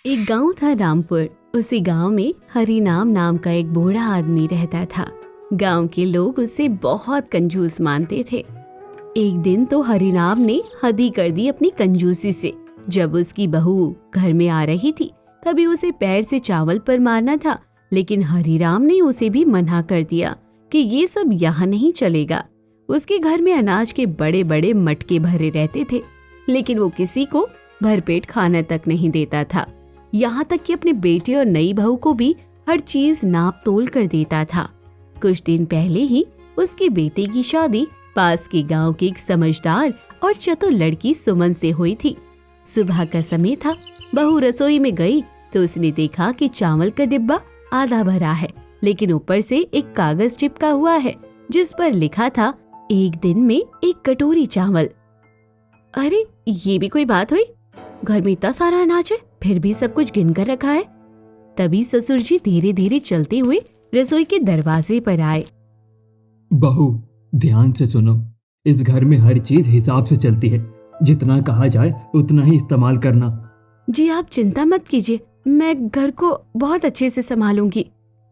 एक गांव था रामपुर। उसी गांव में हरिनाम नाम का एक बूढ़ा आदमी रहता था। गांव के लोग उसे बहुत कंजूस मानते थे। एक दिन तो हरिनाम ने हद ही कर दी अपनी कंजूसी से। जब उसकी बहू घर में आ रही थी तभी उसे पैर से चावल पर मारना था, लेकिन हरिराम ने उसे भी मना कर दिया कि ये सब यहाँ नहीं चलेगा। उसके घर में अनाज के बड़े बड़े मटके भरे रहते थे, लेकिन वो किसी को भरपेट खाना तक नहीं देता था। यहाँ तक कि अपने बेटे और नई बहू को भी हर चीज नाप तोल कर देता था। कुछ दिन पहले ही उसके बेटे की शादी पास के गांव की एक समझदार और चतुर लड़की सुमन से हुई थी। सुबह का समय था। बहू रसोई में गई तो उसने देखा कि चावल का डिब्बा आधा भरा है, लेकिन ऊपर से एक कागज चिपका हुआ है जिस पर लिखा था, एक दिन में एक कटोरी चावल। अरे ये भी कोई बात हुई? घर में इतना सारा अनाज है, फिर भी सब कुछ गिन कर रखा है। तभी ससुर जी धीरे धीरे चलते हुए रसोई के दरवाजे पर आए। बहू, ध्यान से सुनो। इस घर में हर चीज हिसाब से चलती है। जितना कहा जाए उतना ही इस्तेमाल करना। जी आप चिंता मत कीजिए, मैं घर को बहुत अच्छे से संभालूंगी।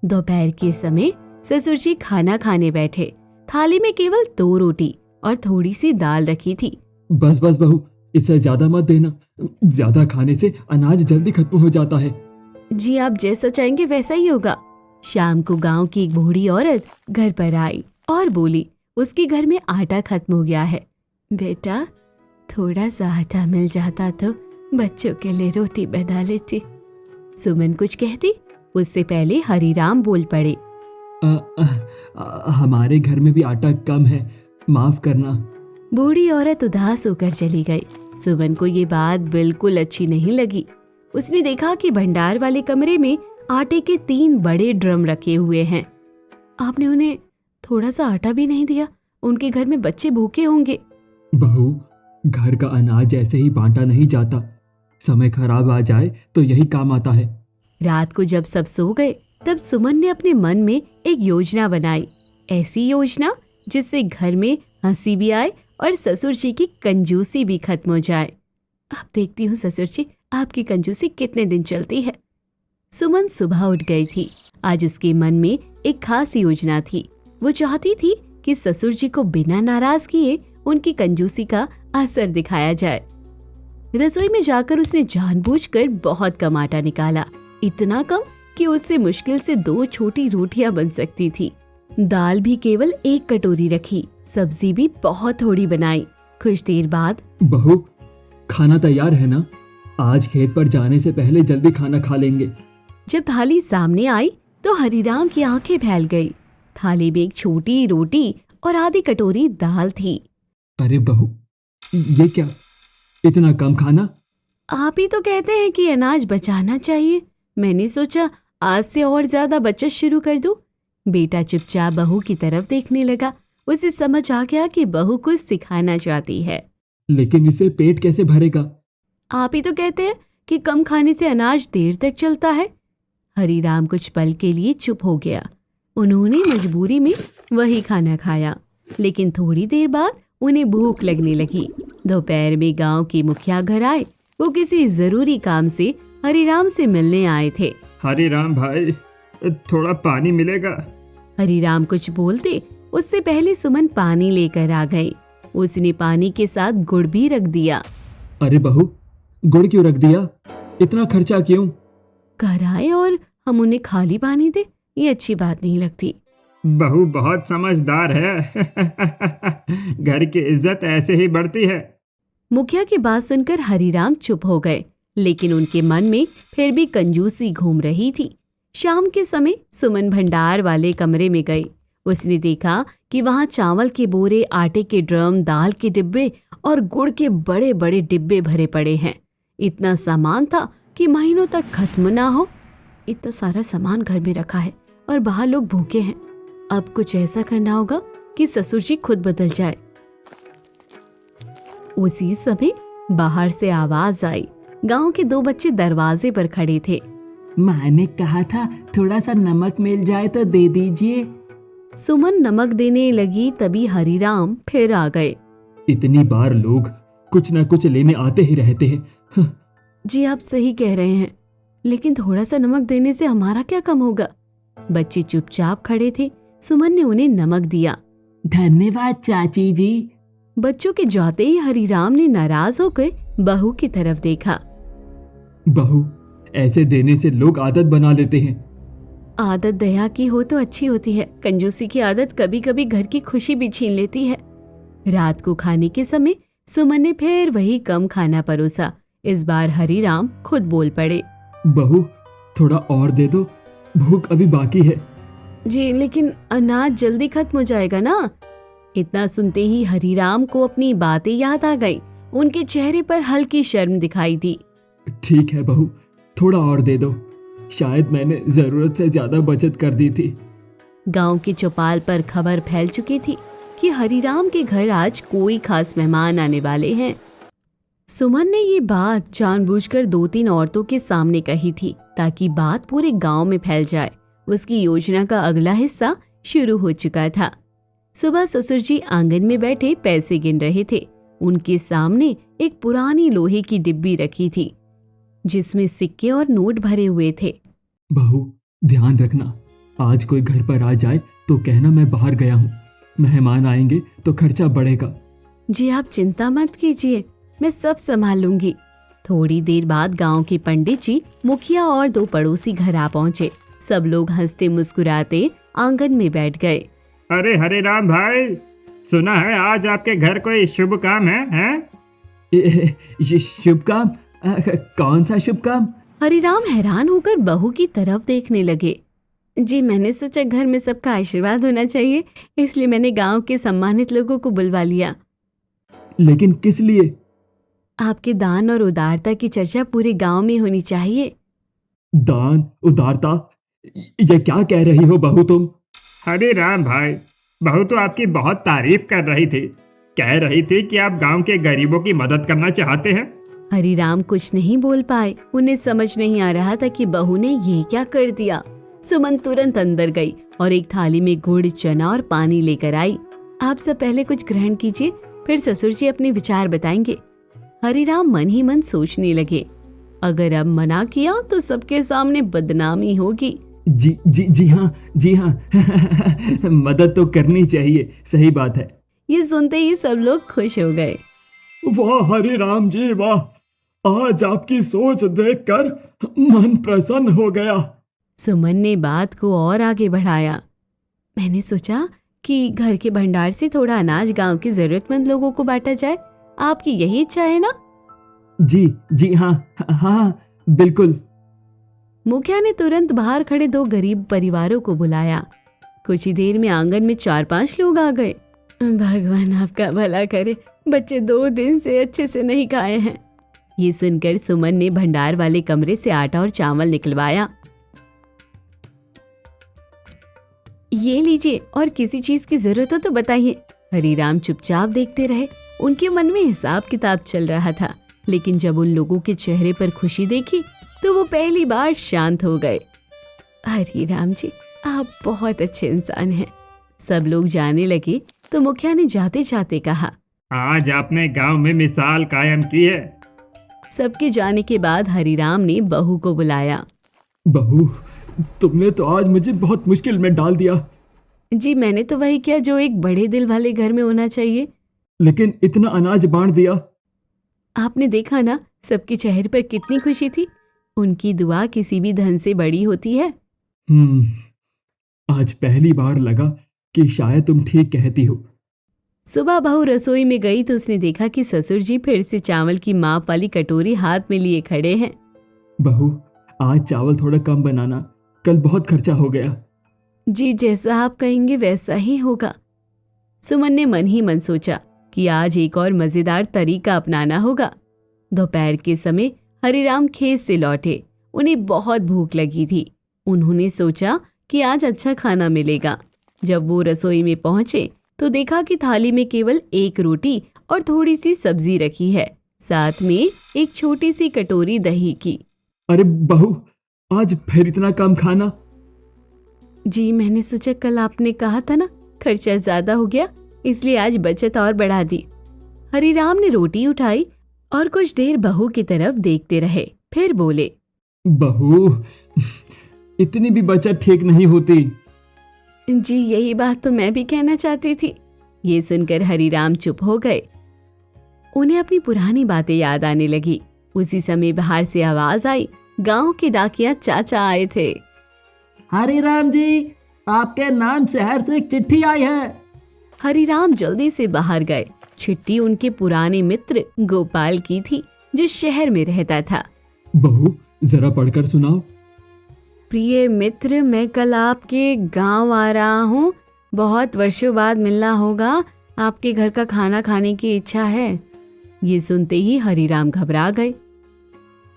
दोपहर के समय ससुर जी खाना खाने बैठे। थाली में केवल 2 रोटी और थोड़ी सी दाल रखी थी। बस बस बहू, इससे ज्यादा मत देना। ज्यादा खाने से अनाज जल्दी खत्म हो जाता है। जी आप जैसा चाहेंगे वैसा ही होगा। शाम को गांव की एक बूढ़ी औरत घर पर आई और बोली, उसके घर में आटा खत्म हो गया है। बेटा, थोड़ा सा आटा मिल जाता तो बच्चों के लिए रोटी बना लेती। सुमन कुछ कहती, उससे पहले हरिराम बोल पड़े। हमारे घर में भी आटा कम है, माफ करना। बूढ़ी औरत उदास होकर चली गई। सुमन को ये बात बिल्कुल अच्छी नहीं लगी। उसने देखा कि भंडार वाले कमरे में आटे के 3 बड़े ड्रम रखे हुए हैं। आपने उन्हें थोड़ा सा आटा भी नहीं दिया? उनके घर में बच्चे भूखे होंगे। बहू, घर का अनाज ऐसे ही बांटा नहीं जाता। समय खराब आ जाए तो यही काम आता है। रात को जब सब सो गए तब सुमन ने अपने मन में एक योजना बनाई। ऐसी योजना जिससे घर में हंसी भी आए और ससुर जी की कंजूसी भी खत्म हो जाए। अब देखती हूँ ससुर जी, आपकी कंजूसी कितने दिन चलती है। सुमन सुबह उठ गई थी। आज उसके मन में एक खास योजना थी। वो चाहती थी कि ससुर जी को बिना नाराज किए उनकी कंजूसी का असर दिखाया जाए। रसोई में जाकर उसने जानबूझकर बहुत कम आटा निकाला, इतना कम कि उससे मुश्किल से 2 छोटी रोटियां बन सकती थी। दाल भी केवल 1 कटोरी रखी, सब्जी भी बहुत थोड़ी बनाई। कुछ देर बाद, बहू, खाना तैयार है ना? आज खेत पर जाने से पहले जल्दी खाना खा लेंगे। जब थाली सामने आई तो हरिराम की आंखें फैल गई। थाली में एक छोटी रोटी और आधी कटोरी दाल थी। अरे बहू, ये क्या, इतना कम खाना? आप ही तो कहते हैं कि अनाज बचाना चाहिए। मैंने सोचा आज से और ज्यादा बचत शुरू कर दूं। बेटा चुपचाप बहू की तरफ देखने लगा। उसे समझ आ गया कि बहू कुछ सिखाना चाहती है। लेकिन इसे पेट कैसे भरेगा? आप ही तो कहते हैं कि कम खाने से अनाज देर तक चलता है। हरिराम कुछ पल के लिए चुप हो गया। उन्होंने मजबूरी में वही खाना खाया, लेकिन थोड़ी देर बाद उन्हें भूख लगने लगी। दोपहर में गांव के मुखिया घर आए। वो किसी जरूरी काम से हरिराम से मिलने आए थे। हरिराम भाई, थोड़ा पानी मिलेगा? हरिराम कुछ बोलते उससे पहले सुमन पानी लेकर आ गई। उसने पानी के साथ गुड़ भी रख दिया। अरे बहू, गुड़ क्यों रख दिया? इतना खर्चा क्यों? घर आए और हम उन्हें खाली पानी दे, ये अच्छी बात नहीं लगती। बहू बहुत समझदार है। घर की इज्जत ऐसे ही बढ़ती है। मुखिया की बात सुनकर हरिराम चुप हो गए, लेकिन उनके मन में फिर भी कंजूसी घूम रही थी। शाम के समय सुमन भंडार वाले कमरे में गई। उसने देखा कि वहां चावल के बोरे, आटे के ड्रम, दाल के डिब्बे और गुड़ के बड़े बड़े डिब्बे भरे पड़े हैं। इतना सामान था कि महीनों तक खत्म ना हो। इतना सारा सामान घर में रखा है और बाहर लोग भूखे हैं। अब कुछ ऐसा करना होगा कि ससुर जी खुद बदल जाए। उसी समय बाहर से आवाज आई। गांव के 2 बच्चे दरवाजे पर खड़े थे। माँ ने कहा था थोड़ा सा नमक मिल जाए तो दे दीजिए। सुमन नमक देने लगी, तभी हरिराम फिर आ गए। इतनी बार लोग कुछ न कुछ लेने आते ही रहते हैं। जी आप सही कह रहे हैं। लेकिन थोड़ा सा नमक देने से हमारा क्या कम होगा? बच्चे चुपचाप खड़े थे। सुमन ने उन्हें नमक दिया। धन्यवाद चाची जी। बच्चों के जाते ही हरिराम ने नाराज होकर बहू की तरफ देखा। बहू, ऐसे देने से लोग आदत बना लेते हैं। आदत दया की हो तो अच्छी होती है, कंजूसी की आदत कभी कभी घर की खुशी भी छीन लेती है। रात को खाने के समय सुमन ने फिर वही कम खाना परोसा। इस बार हरिराम खुद बोल पड़े। बहू, थोड़ा और दे दो, भूख अभी बाकी है। जी, लेकिन अनाज जल्दी खत्म हो जाएगा ना। इतना सुनते ही हरिराम को अपनी बातें याद आ गई। उनके चेहरे पर हल्की शर्म दिखाई दी। ठीक है बहू, थोड़ा और दे दो। शायद मैंने जरूरत से ज्यादा बचत कर दी थी। गांव की चौपाल पर खबर फैल चुकी थी कि हरिराम के घर आज कोई खास मेहमान आने वाले हैं। सुमन ने ये बात जानबूझकर 2-3 औरतों के सामने कही थी ताकि बात पूरे गांव में फैल जाए। उसकी योजना का अगला हिस्सा शुरू हो चुका था। सुबह ससुर जी आंगन में बैठे पैसे गिन रहे थे। उनके सामने एक पुरानी लोहे की डिब्बी रखी थी जिसमें सिक्के और नोट भरे हुए थे। बहू, ध्यान रखना, आज कोई घर पर आ जाए तो कहना मैं बाहर गया हूँ। मेहमान आएंगे तो खर्चा बढ़ेगा। जी, आप चिंता मत कीजिए, मैं सब संभाल लूंगी। थोड़ी देर बाद गांव के पंडित जी, मुखिया और 2 पड़ोसी घर आ पहुंचे। सब लोग हंसते मुस्कुराते आंगन में बैठ गए। अरे हरिराम भाई, सुना है आज आपके घर कोई शुभ काम है, हैं? ये शुभ काम? कौन सा शुभ काम? हरिराम हैरान होकर बहू की तरफ देखने लगे। जी, मैंने सोचा घर में सबका आशीर्वाद होना चाहिए, इसलिए मैंने गांव के सम्मानित लोगों को बुलवा लिया। लेकिन किस लिए? आपके दान और उदारता की चर्चा पूरे गांव में होनी चाहिए। दान, उदारता, ये क्या कह रही हो बहू तुम? हरिराम भाई, बहू तो आपकी बहुत तारीफ कर रही थी। कह रही थी कि आप गांव के गरीबों की मदद करना चाहते हैं। हरिराम कुछ नहीं बोल पाए। उन्हें समझ नहीं आ रहा था कि बहू ने ये क्या कर दिया। सुमन तुरंत अंदर गई और एक थाली में गुड़, चना और पानी लेकर आई। आप सब पहले कुछ ग्रहण कीजिए, फिर ससुर जी अपने विचार बताएंगे। हरिराम मन ही मन सोचने लगे, अगर अब मना किया तो सबके सामने बदनामी होगी। जी हाँ मदद तो करनी चाहिए, सही बात है। ये सुनते ही सब लोग खुश हो गए। वाह हरिराम जी वाह, आज आपकी सोच देखकर मन प्रसन्न हो गया। सुमन ने बात को और आगे बढ़ाया। मैंने सोचा कि घर के भंडार से थोड़ा अनाज गांव के जरूरतमंद लोगों को बांटा जाए। आपकी यही इच्छा है ना? जी हाँ बिल्कुल। मुखिया ने तुरंत बाहर खड़े 2 गरीब परिवारों को बुलाया। कुछ ही देर में आंगन में 4-5 लोग आ गए। भगवान आपका भला करे, बच्चे 2 दिन से अच्छे से नहीं खाए हैं। ये सुनकर सुमन ने भंडार वाले कमरे से आटा और चावल निकलवाया। ये लीजिए, और किसी चीज की जरूरत हो तो बताइए। हरिराम चुपचाप देखते रहे। उनके मन में हिसाब किताब चल रहा था, लेकिन जब उन लोगों के चेहरे पर खुशी देखी तो वो पहली बार शांत हो गए। हरिराम जी, आप बहुत अच्छे इंसान हैं। सब लोग जाने लगे तो मुखिया ने जाते जाते कहा, आज आपने गांव में मिसाल कायम की है। सबके जाने के बाद हरिराम ने बहू को बुलाया। बहू, तुमने तो आज मुझे बहुत मुश्किल में डाल दिया। जी, मैंने तो वही किया जो एक बड़े दिल वाले घर में होना चाहिए। लेकिन इतना अनाज बांट दिया। आपने देखा ना, सबके चेहरे पर कितनी खुशी थी। उनकी दुआ किसी भी धन से बड़ी होती है। आज पहली बार लगा कि शायद तुम ठीक कहती हो। सुबह बहू रसोई में गई तो उसने देखा कि ससुर जी फिर से चावल की माप वाली कटोरी हाथ में लिए खड़े हैं। बहू, आज चावल थोड़ा कम बनाना, कल बहुत खर्चा हो गया। जी, जैसा आप कहेंगे वैसा ही होगा। सुमन ने मन ही मन सोचा कि आज एक और मजेदार तरीका अपनाना होगा। दोपहर के समय हरिराम खेत से लौटे। उन्हें बहुत भूख लगी थी। उन्होंने सोचा कि आज अच्छा खाना मिलेगा। जब वो रसोई में पहुंचे तो देखा कि थाली में केवल 1 रोटी और थोड़ी सी सब्जी रखी है, साथ में एक छोटी सी कटोरी दही की। अरे बहू, आज फिर इतना कम खाना? जी, मैंने सोचा कल आपने कहा था ना खर्चा ज्यादा हो गया, इसलिए आज बचत और बढ़ा दी। हरिराम ने रोटी उठाई और कुछ देर बहू की तरफ देखते रहे, फिर बोले, बहू, इतनी भी बचत ठीक नहीं होती। जी यही बात तो मैं भी कहना चाहती थी। ये सुनकर हरीराम चुप हो गए। उन्हें अपनी पुरानी बातें याद आने लगी। उसी समय बाहर से आवाज आई। गांव के डाकिया चाचा आए थे। हरिराम जी, आपके नाम शहर से एक चिट्ठी आई है। हरीराम जल्दी से बाहर गए। चिट्ठी उनके पुराने मित्र गोपाल की थी, जो शहर में रहता था। बहू, जरा पढ़कर सुनाओ। प्रिय मित्र, मैं कल आपके गांव आ रहा हूँ। बहुत वर्षों बाद मिलना होगा। आपके घर का खाना खाने की इच्छा है। ये सुनते ही हरीराम घबरा गए।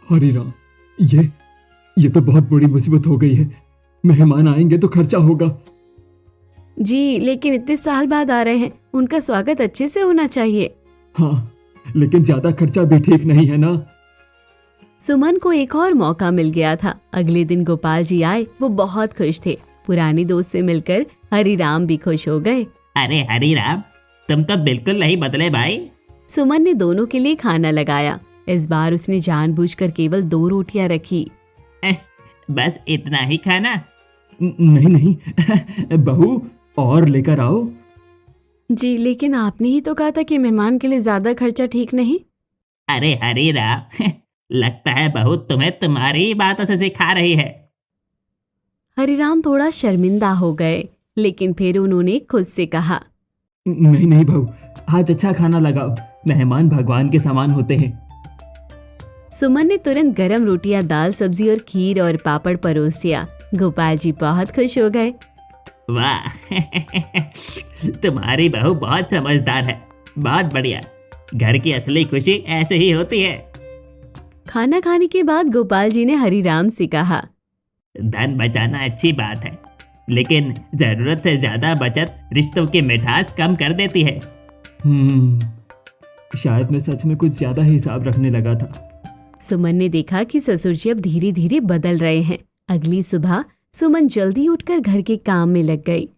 हरीराम, ये तो बहुत बड़ी मुसीबत हो गई है। मेहमान आएंगे तो खर्चा होगा। जी लेकिन इतने साल बाद आ रहे हैं, उनका स्वागत अच्छे से होना चाहिए। हाँ, लेकिन ज्यादा खर्चा भी ठीक नहीं है ना। सुमन को एक और मौका मिल गया था। अगले दिन गोपाल जी आए। वो बहुत खुश थे। पुराने दोस्त से मिलकर हरीराम भी खुश हो गए। अरे हरीराम, तुम तो बिल्कुल नहीं बदले भाई। सुमन ने दोनों के लिए खाना लगाया। इस बार उसने जानबूझकर केवल 2 रोटियां रखी। बस इतना ही खाना? नहीं नहीं बहू, और लेकर आओ। जी लेकिन आपने ही तो कहा था कि मेहमान के लिए ज्यादा खर्चा ठीक नहीं। अरे हरीराम, लगता है बहू तुम्हें तुम्हारी ही बातों से सिखा रही है। हरीराम थोड़ा शर्मिंदा हो गए, लेकिन फिर उन्होंने खुद से कहा, नहीं नहीं बहू, आज अच्छा खाना लगाओ। मेहमान भगवान के समान होते हैं। सुमन ने तुरंत गरम रोटियां, दाल, सब्जी और खीर और पापड़ परोस दिया। गोपाल जी बहुत खुश हो गए। वाह, तुम्हारी बहू बहुत समझदार है। बहुत बढ़िया। घर की असली खुशी ऐसे ही होती है। खाना खाने के बाद गोपाल जी ने हरीराम से कहा, धन बचाना अच्छी बात है, लेकिन जरूरत से ज्यादा बचत रिश्तों की मिठास कम कर देती है। शायद मैं सच में कुछ ज्यादा हिसाब रखने लगा था। सुमन ने देखा कि ससुर जी अब धीरे धीरे बदल रहे हैं। अगली सुबह सुमन जल्दी उठकर घर के काम में लग गई।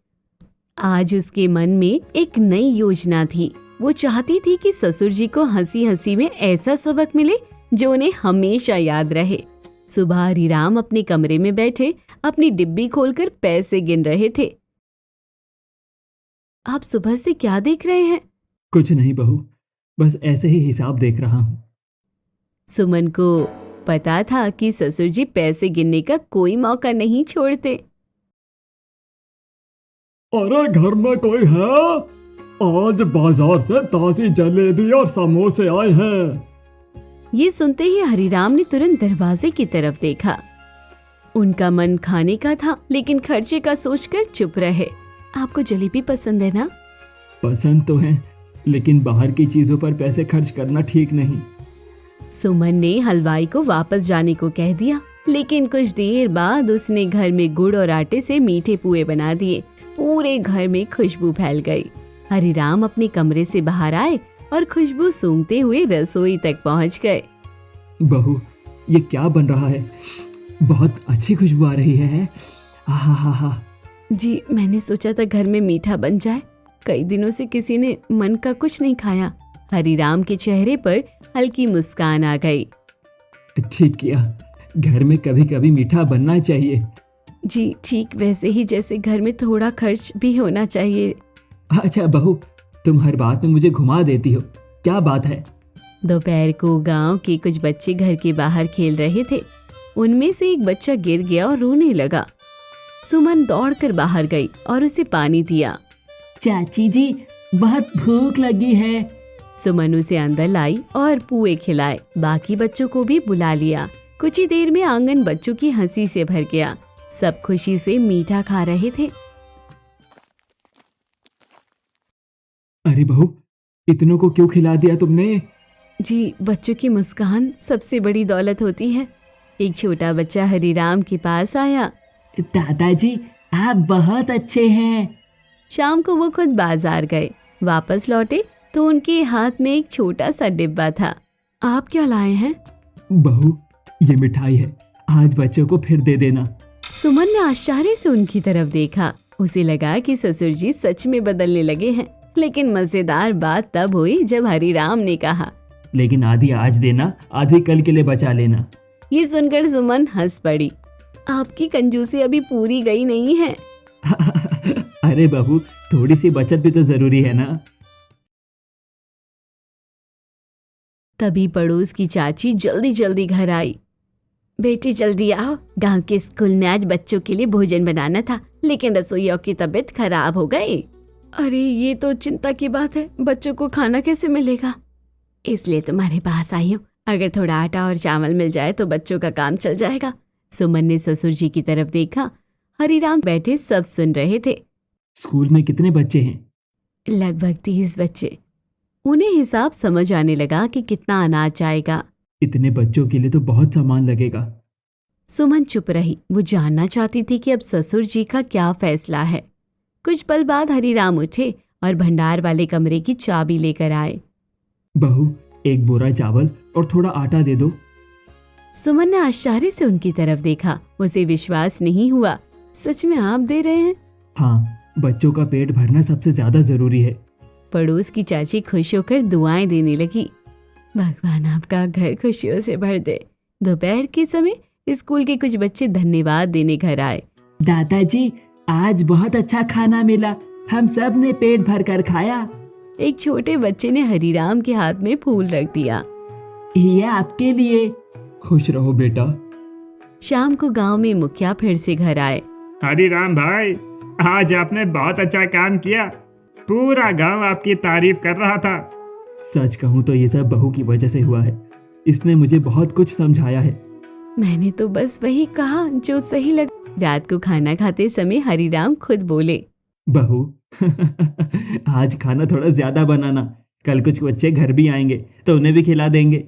आज उसके मन में एक नई योजना थी। वो चाहती थी कि ससुर जी को हंसी हंसी में ऐसा सबक मिले जो उन्हें हमेशा याद रहे। सुबह हरीराम अपने कमरे में बैठे अपनी डिब्बी खोलकर पैसे गिन रहे थे। आप सुबह से क्या देख रहे हैं? कुछ नहीं बहू, बस ऐसे ही हिसाब देख रहा हूँ। सुमन को पता था कि ससुर जी पैसे गिनने का कोई मौका नहीं छोड़ते। अरे घर में कोई है? आज बाजार से ताजी जलेबी और समोसे आए हैं। ये सुनते ही हरीराम ने तुरंत दरवाजे की तरफ देखा। उनका मन खाने का था, लेकिन खर्चे का सोचकर चुप रहे। आपको जलेबी पसंद है ना? पसंद तो है, लेकिन बाहर की चीजों पर पैसे खर्च करना ठीक नहीं। सुमन ने हलवाई को वापस जाने को कह दिया, लेकिन कुछ देर बाद उसने घर में गुड़ और आटे से मीठे पुए बना दिए। पूरे घर में खुशबू फैल गई। हरीराम अपने कमरे से बाहर आए और खुशबू सूंघते हुए रसोई तक पहुंच गए। बहू, ये क्या बन रहा है? बहुत अच्छी खुशबू आ रही है। आहा। जी मैंने सोचा था घर में मीठा बन जाए। कई दिनों से किसी ने मन का कुछ नहीं खाया। हरीराम के चेहरे पर हल्की मुस्कान आ गई। ठीक किया, घर में कभी कभी मीठा बनना चाहिए। जी ठीक वैसे ही जैसे घर में थोड़ा खर्च भी होना चाहिए। अच्छा बहू, तुम हर बात में मुझे घुमा देती हो। क्या बात है? दोपहर को गांव के कुछ बच्चे घर के बाहर खेल रहे थे। उनमें से एक बच्चा गिर गया और रोने लगा। सुमन दौड़कर बाहर गई और उसे पानी दिया। चाची जी, बहुत भूख लगी है। सुमन उसे अंदर लाई और पुए खिलाए। बाकी बच्चों को भी बुला लिया। कुछ ही देर में आंगन बच्चों की हंसी से भर गया। सब खुशी से मीठा खा रहे थे। अरे बहू, इतनों को क्यों खिला दिया तुमने? जी बच्चों की मुस्कान सबसे बड़ी दौलत होती है। एक छोटा बच्चा हरीराम के पास आया। दादाजी, आप बहुत अच्छे हैं। शाम को वो खुद बाजार गए। वापस लौटे तो उनके हाथ में एक छोटा सा डिब्बा था। आप क्या लाए हैं? बहू, ये मिठाई है। आज बच्चों को फिर दे देना। सुमन ने आश्चर्य से उनकी तरफ देखा। उसे लगा कि ससुर जी सच में बदलने लगे हैं। लेकिन मजेदार बात तब हुई जब हरीराम ने कहा, लेकिन आधी आज देना, आधी कल के लिए बचा लेना। ये सुनकर सुमन हंस पड़ी। आपकी कंजूसी अभी पूरी गई नहीं है। अरे बहू, थोड़ी सी बचत भी तो जरूरी है ना। तभी पड़ोस की चाची जल्दी जल्दी घर आई। बेटी जल्दी आओ, गांव के स्कूल में आज बच्चों के लिए भोजन बनाना था, लेकिन रसोइयों की तबीयत खराब हो गई। अरे ये तो चिंता की बात है, बच्चों को खाना कैसे मिलेगा? इसलिए तुम्हारे पास आई हूँ। अगर थोड़ा आटा और चावल मिल जाए तो बच्चों का काम चल जाएगा। सुमन ने ससुर जी की तरफ देखा। हरिराम बैठे सब सुन रहे थे। स्कूल में कितने बच्चे हैं? लगभग 30 बच्चे। उन्हें हिसाब समझ आने लगा कि कितना अनाज जाएगा। इतने बच्चों के लिए तो बहुत सामान लगेगा। सुमन चुप रही। वो जानना चाहती थी कि अब ससुर जी का क्या फैसला है। कुछ पल बाद हरिराम उठे और भंडार वाले कमरे की चाबी लेकर आए। बहू, एक बोरा चावल और थोड़ा आटा दे दो। सुमन ने आश्चर्य से उनकी तरफ देखा। उसे विश्वास नहीं हुआ। सच में आप दे रहे हैं? हाँ, बच्चों का पेट भरना सबसे ज्यादा जरूरी है। पड़ोस की चाची खुश होकर दुआएं देने लगी। भगवान आपका घर खुशियों से भर दे। दोपहर के समय स्कूल के कुछ बच्चे धन्यवाद देने घर आए। दादाजी, आज बहुत अच्छा खाना मिला, हम सब ने पेट भर कर खाया। एक छोटे बच्चे ने हरिराम के हाथ में फूल रख दिया। ये आपके लिए। खुश रहो बेटा। शाम को गांव में मुखिया फिर से घर आए। हरिराम भाई, आज आपने बहुत अच्छा काम किया। पूरा गांव आपकी तारीफ कर रहा था। सच कहूँ तो ये सब बहू की वजह से हुआ है। इसने मुझे बहुत कुछ समझाया है। मैंने तो बस वही कहा जो सही लग। रात को खाना खाते समय हरिराम खुद बोले, बहू आज खाना थोड़ा ज्यादा बनाना, कल कुछ बच्चे घर भी आएंगे तो उन्हें भी खिला देंगे।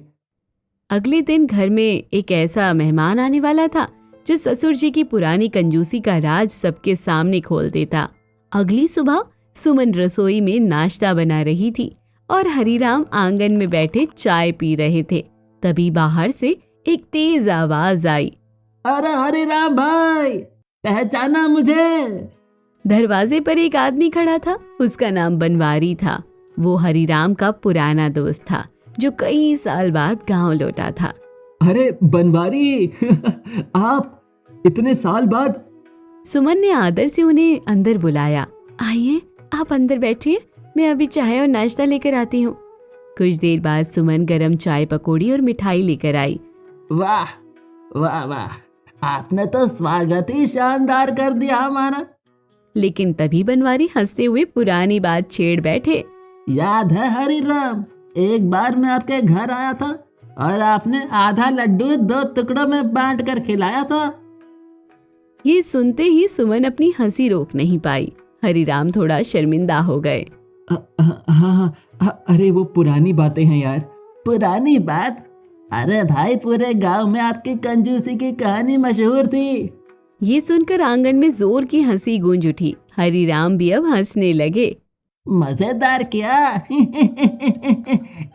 अगले दिन घर में एक ऐसा मेहमान आने वाला था जो ससुर जी की पुरानी कंजूसी का राज सबके सामने खोल देता। अगली सुबह सुमन रसोई में नाश्ता बना रही थी और हरिराम आंगन में बैठे चाय पी रहे थे। तभी बाहर से एक तेज आवाज आई। अरे हरिराम भाई, पहचाना मुझे? दरवाजे पर एक आदमी खड़ा था। उसका नाम बनवारी था। वो हरिराम का पुराना दोस्त था जो कई साल बाद गांव लौटा था। अरे बनवारी आप इतने साल बाद। सुमन ने आदर से उन्हें अंदर बुलाया। आइए, आप अंदर बैठिए, मैं अभी चाय और नाश्ता लेकर आती हूँ। कुछ देर बाद सुमन गरम चाय, पकौड़ी और मिठाई लेकर आई। वाह वाह वाह, आपने तो स्वागत ही शानदार कर दिया हमारा। लेकिन तभी बनवारी हंसते हुए पुरानी बात छेड़ बैठे। याद है हरिराम, एक बार मैं आपके घर आया था और आपने आधा लड्डू 2 टुकड़ों में बांट कर खिलाया था। ये सुनते ही सुमन अपनी हंसी रोक नहीं पाई। हरिराम थोड़ा शर्मिंदा हो गए। हाँ, अरे वो पुरानी बातें हैं यार। पुरानी बात? अरे भाई, पूरे गांव में आपकी कंजूसी की कहानी मशहूर थी। ये सुनकर आंगन में जोर की हंसी गूंज उठी। हरिराम भी अब हंसने लगे। मजेदार क्या?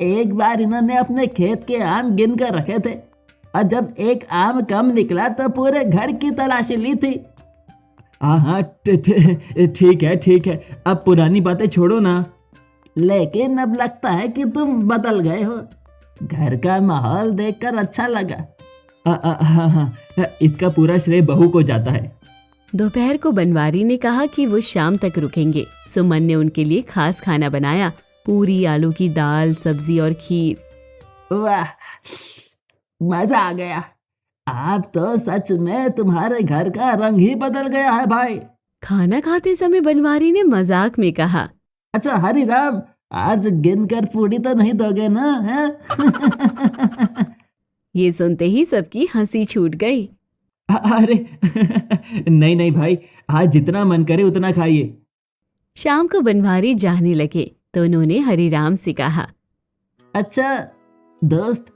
एक बार इन्होंने अपने खेत के आम गिन कर रखे थे और जब एक आम कम निकला तो पूरे घर की तलाशी ली थी। हाँ, ठीक है, अब पुरानी बातें छोड़ो ना। लेकिन अब लगता है कि तुम बदल गए हो। घर का माहौल देखकर अच्छा लगा। हाँ, इसका पूरा श्रेय बहू को जाता है। दोपहर को बनवारी ने कहा कि वो शाम तक रुकेंगे। सुमन ने उनके लिए खास खाना बनाया। पूरी, आलू की दाल, सब्जी और खीर। वाह, मजा आ गया। आप तो सच में, तुम्हारे घर का रंग ही बदल गया है भाई। खाना खाते समय बनवारी ने मजाक में कहा। अच्छा हरिराम, आज गिनकर पूरी तो नहीं दोगे ना? है? ये सुनते ही सबकी हंसी छूट गई। अरे नहीं भाई, आज जितना मन करे उतना खाइए। शाम को बनवारी जाने लगे तो उन्होंने हरिराम से कहा, अच्छा दोस्त,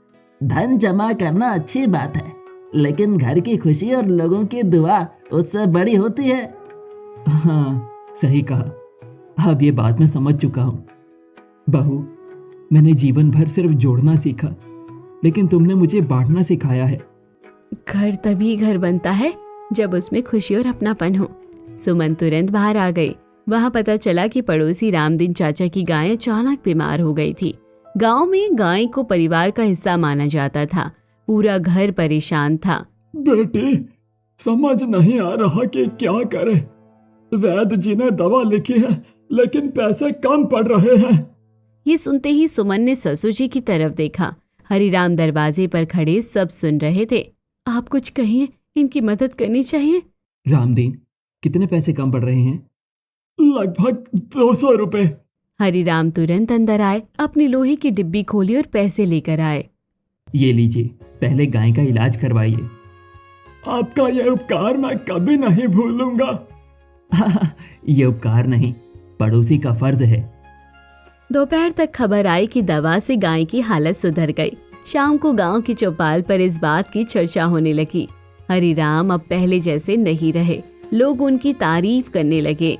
धन जमा करना अच्छी बात है, लेकिन घर की खुशी और लोगों की दुआ उससे बड़ी होती है। हाँ, सही कहा। अब ये बात मैं समझ चुका हूँ। बहू, मैंने जीवन भर सिर्फ जोड़ना सीखा, लेकिन तुमने मुझे बांटना सिखाया है। घर तभी घर बनता है जब उसमें खुशी और अपनापन हो। सुमन तुरंत बाहर आ गई। वहां पता चला कि पड़ोसी रामदीन चाचा की गाय अचानक बीमार हो गई थी। गांव में गाय को परिवार का हिस्सा माना जाता था। पूरा घर परेशान था। बेटी, समझ नहीं आ रहा कि क्या करे। वैद्य जी ने दवा लिखी है, लेकिन पैसे कम पड़ रहे हैं। ये सुनते ही सुमन ने ससुर जी की तरफ देखा। हरिराम दरवाजे पर खड़े सब सुन रहे थे। आप कुछ कहिए, इनकी मदद करनी चाहिए। रामदीन, कितने पैसे कम पड़ रहे हैं? लगभग 200 रुपए। हरिराम तुरंत अंदर आए, अपनी लोहे की डिब्बी खोली और पैसे लेकर आए। ये लीजिए, पहले गाय का इलाज करवाइए। आपका यह उपकार मैं कभी नहीं भूलूंगा। ये उपकार नहीं, पड़ोसी का फर्ज है। दोपहर तक खबर आई कि दवा से गाय की हालत सुधर गई। शाम को गांव की चौपाल पर इस बात की चर्चा होने लगी। हरिराम अब पहले जैसे नहीं रहे। लोग उनकी तारीफ करने लगे।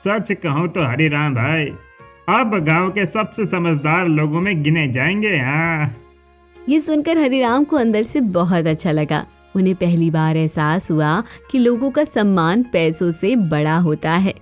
सच कहूँ तो हरिराम भाई, अब गांव के सबसे समझदार लोगों में गिने जाएंगे। हाँ, ये सुनकर हरिराम को अंदर से बहुत अच्छा लगा। उन्हें पहली बार एहसास हुआ कि लोगों का सम्मान पैसों से बड़ा होता है।